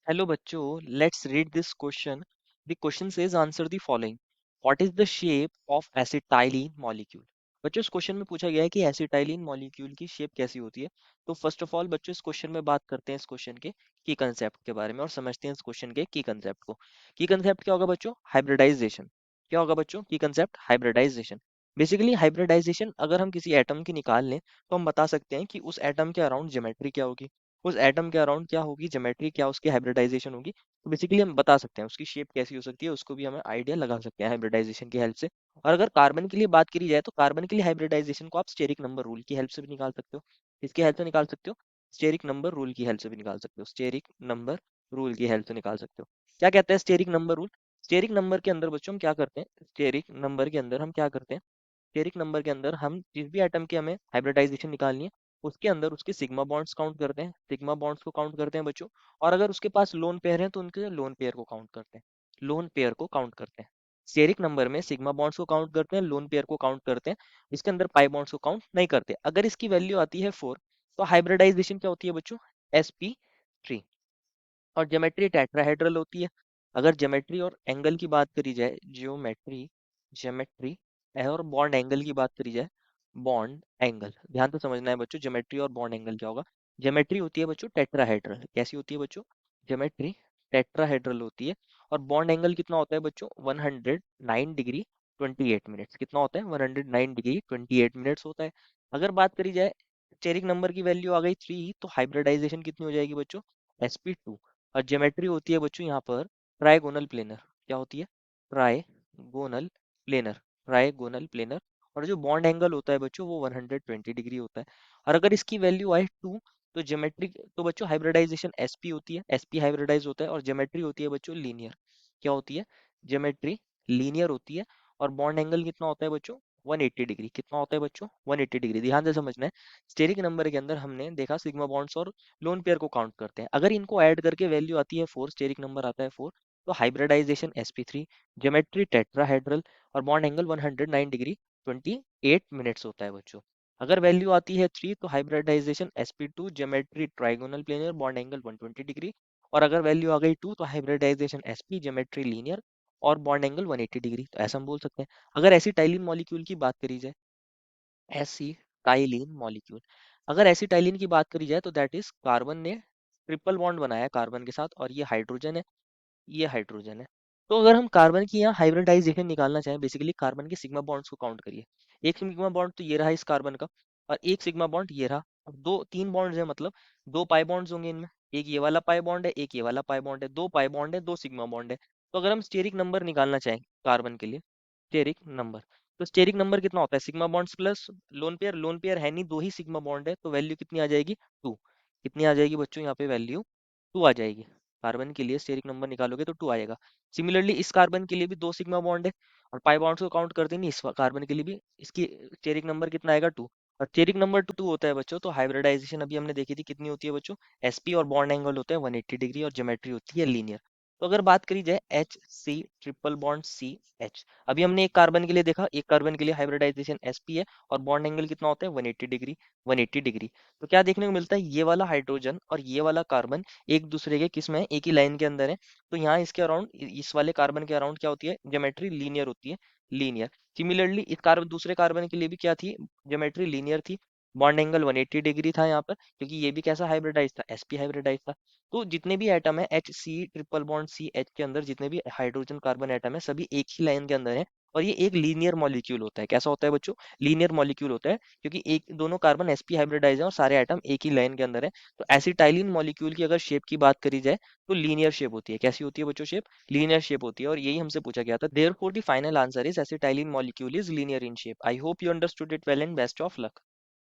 Hello बच्चों, let's read this question. The question says answer the following. What is the shape of acetylene molecule? बच्चों इस question में पूछा गया है कि एसिटाइलिन मॉलिक्यूल की शेप कैसी होती है। तो फर्स्ट ऑफ ऑल बच्चों इस क्वेश्चन में बात करते हैं इस क्वेश्चन के की कंसेप्ट के बारे में और समझते हैं इस क्वेश्चन के की कंसेप्ट को। की कंसेप्ट क्या होगा बच्चों? हाइब्रिडाइजेशन। क्या होगा बच्चों की कंसेप्ट? हाइब्रिडाइजेशन। बेसिकली हाइब्रिडाइजेशन अगर हम किसी एटम की निकाल लें तो हम बता सकते हैं कि उस एटम के अराउंड ज्योमेट्री क्या होगी, उस एटम के अराउंड क्या होगी, ज्योमेट्री क्या उसकी हाइब्रिडाइजेशन होगी। तो बेसिकली हम बता सकते हैं उसकी शेप कैसी हो सकती है, उसको भी हमें आइडिया लगा सकते हैं हाइब्रिडाइजेशन की हेल्प से। और अगर कार्बन के लिए बात करी जाए तो कार्बन के लिए हाइब्रिडाइजेशन को आप स्टेरिक नंबर रूल की हेल्प से भी निकाल सकते हो। इसकी हेल्प से निकाल सकते हो, स्टेरिक नंबर रूल की हेल्प से भी निकाल सकते हो, स्टेरिक नंबर रूल की हेल्प से निकाल सकते हो। क्या कहता है steric number rule? Steric number के अंदर बच्चों हम क्या करते हैं, स्टेरिक नंबर के अंदर हम क्या करते हैं, स्टेरिक नंबर के अंदर हम जिस भी एटम की हमें हाइब्रिडाइजेशन निकालनी है उसके अंदर उसके सिग्मा बॉन्ड्स काउंट करते हैं, सिग्मा बॉन्ड्स को काउंट करते हैं बच्चों। और अगर उसके पास लोन पेयर है तो उनके लोन पेयर को काउंट करते हैं, लोन पेयर को काउंट करते हैं। स्टेरिक नंबर में सिग्मा बॉन्ड्स को काउंट करते हैं, लोन पेयर को काउंट करते हैं। इसके अंदर पाई बॉन्ड्स को काउंट नहीं करते। अगर इसकी वैल्यू आती है 4 तो हाइब्रिडाइजेशन क्या होती है बच्चों? sp3। और ज्योमेट्री टेट्राहेड्रल होती है। अगर ज्योमेट्री और एंगल की बात करी जाए, ज्योमेट्री, ज्योमेट्री और बॉन्ड एंगल की बात करी जाए, बॉन्ड एंगल ध्यान से समझना है बच्चों, ज्योमेट्री और बॉन्ड एंगल क्या होगा। ज्योमेट्री होती है बच्चों टेट्राहेड्रल। कैसी होती है बच्चों? ज्योमेट्री टेट्राहेड्रल होती है। और बॉन्ड एंगल कितना होता है बच्चों? 109 डिग्री 28 मिनट्स। कितना होता है? 109 डिग्री 28 मिनट्स होता है। अगर बात करी जाए स्टेरिक नंबर की वैल्यू आ गई 3 तो हाइब्रिडाइजेशन कितनी हो जाएगी बच्चों? sp2। और ज्योमेट्री होती है बच्चों यहाँ पर ट्राइगोनल प्लेनर। क्या होती है? Trigonal planar, trigonal planar. और जो बॉन्ड एंगल होता है बच्चों वो 120 डिग्री होता है। और अगर इसकी वैल्यू आए 2 तो ज्योमेट्री, तो बच्चों हाइब्रिडाइजेशन sp होती है, sp हाइब्रिडाइज होता है। और ज्योमेट्री होती है बच्चों लीनियर। क्या होती है? ज्योमेट्री लीनियर होती है। और बॉन्ड एंगल कितना होता है बच्चों? 180 डिग्री। कितना होता है बच्चों? 180 डिग्री। ध्यान से समझना है। स्टेरिक नंबर के अंदर हमने देखा सिग्मा बॉन्ड्स और लोन पेयर को काउंट करते हैं। अगर इनको ऐड करके वैल्यू आती है 4, स्टेरिक नंबर आता है 4, तो हाइब्रिडाइजेशन sp3, ज्योमेट्री टेट्राहेड्रल और बॉन्ड एंगल 109 डिग्री 28 मिनट्स होता है बच्चों। अगर वैल्यू आती है 3 तो hybridisation sp2, geometry trigonal planar, bond angle 120 degree. और अगर वैल्यू आ गई 2 तो हाइब्रिडाइजेशन sp, ज्योमेट्री लीनियर और बॉन्ड एंगल 180 डिग्री। तो ऐसा हम बोल सकते हैं। अगर एसिटाइलिन मॉलिक्यूल की बात करी जाए, एसिटाइलिन मॉलिक्यूल, अगर एसिटाइलिन की बात करी जाए तो दैट इज कार्बन ने ट्रिपल बॉन्ड बनाया है कार्बन के साथ और ये हाइड्रोजन है, ये हाइड्रोजन है। तो अगर हम कार्बन की यहाँ हाइब्रिडाइजेशन निकालना चाहें, बेसिकली कार्बन के सिग्मा बॉन्ड्स को काउंट करिए। एक सिग्मा बॉन्ड तो ये रहा इस कार्बन का, और एक सिग्मा बॉन्ड ये रहा। अब दो तीन बॉन्ड्स है, मतलब दो पाई बॉन्ड्स होंगे इनमें। एक ये वाला पाई बॉन्ड है, एक ये वाला पाई बॉन्ड है, दो पाई बॉन्ड है, दो सिग्मा बॉन्ड है। तो अगर हम स्टेरिक नंबर निकालना चाहें कार्बन के लिए, स्टेरिक नंबर, तो स्टेरिक नंबर कितना होता है? Sigma bonds plus lone pair. Lone pair है नहीं, दो ही सिग्मा बॉन्ड है, तो वैल्यू कितनी आ जाएगी? 2। कितनी आ जाएगी बच्चों यहाँ पे वैल्यू? 2 आ जाएगी। कार्बन के लिए स्टेरिक नंबर निकालोगे तो 2 आएगा। सिमिलरली इस कार्बन के लिए भी दो सिग्मा बॉन्ड है और पाई बॉन्ड्स को काउंट करते नहीं, इस कार्बन के लिए भी इसकी स्टेरिक नंबर कितना आएगा? 2। और स्टेरिक नंबर 2 होता है बच्चों, तो हाइब्रिडाइजेशन अभी हमने देखी थी कितनी होती है बच्चों? sp और बॉन्ड एंगल होता है 180 डिग्री और ज्योमेट्री होती है लीनियर। तो अगर बात करी जाए HC ट्रिपल बॉन्ड CH, अभी हमने एक कार्बन के लिए देखा, एक कार्बन के लिए हाइब्रिडाइजेशन sp है और बॉन्ड एंगल कितना होता है? 180 डिग्री, 180 डिग्री। तो क्या देखने को मिलता है? ये वाला हाइड्रोजन और ये वाला कार्बन एक दूसरे के किस में है? एक ही लाइन के अंदर है। तो यहाँ इसके अराउंड, इस वाले कार्बन के अराउंड क्या होती है? ज्योमेट्री लीनियर होती है, लीनियर। सिमिलरली इस कार्बन, दूसरे कार्बन के लिए भी क्या थी? ज्योमेट्री लीनियर थी। बॉन्ड एंगल 180 डिग्री था यहाँ पर, क्योंकि ये भी कैसा हाइब्रिडाइज था? sp हाइब्रिडाइज था। तो जितने भी एटम है HC ट्रिपल बॉन्ड CH के अंदर, जितने भी हाइड्रोजन कार्बन एटम है सभी एक ही लाइन के अंदर है। और ये एक लीनियर मॉलिक्यूल होता है। कैसा होता है बच्चों? लीनियर मॉलिक्यूल होता है, क्योंकि एक दोनों कार्बन sp हाइब्रिडाइज है और सारे एटम एक ही लाइन के अंदर है। तो एसिटाइलिन मॉलिक्यूल की अगर शेप की बात करी जाए तो लीनियर शेप होती है। कैसी होती है बच्चों शेप? लीनियर शेप होती है। और यही हमसे पूछा गया था। Therefore the final answer is acetylene molecule is linear in shape. I hope you understood it well and best of luck.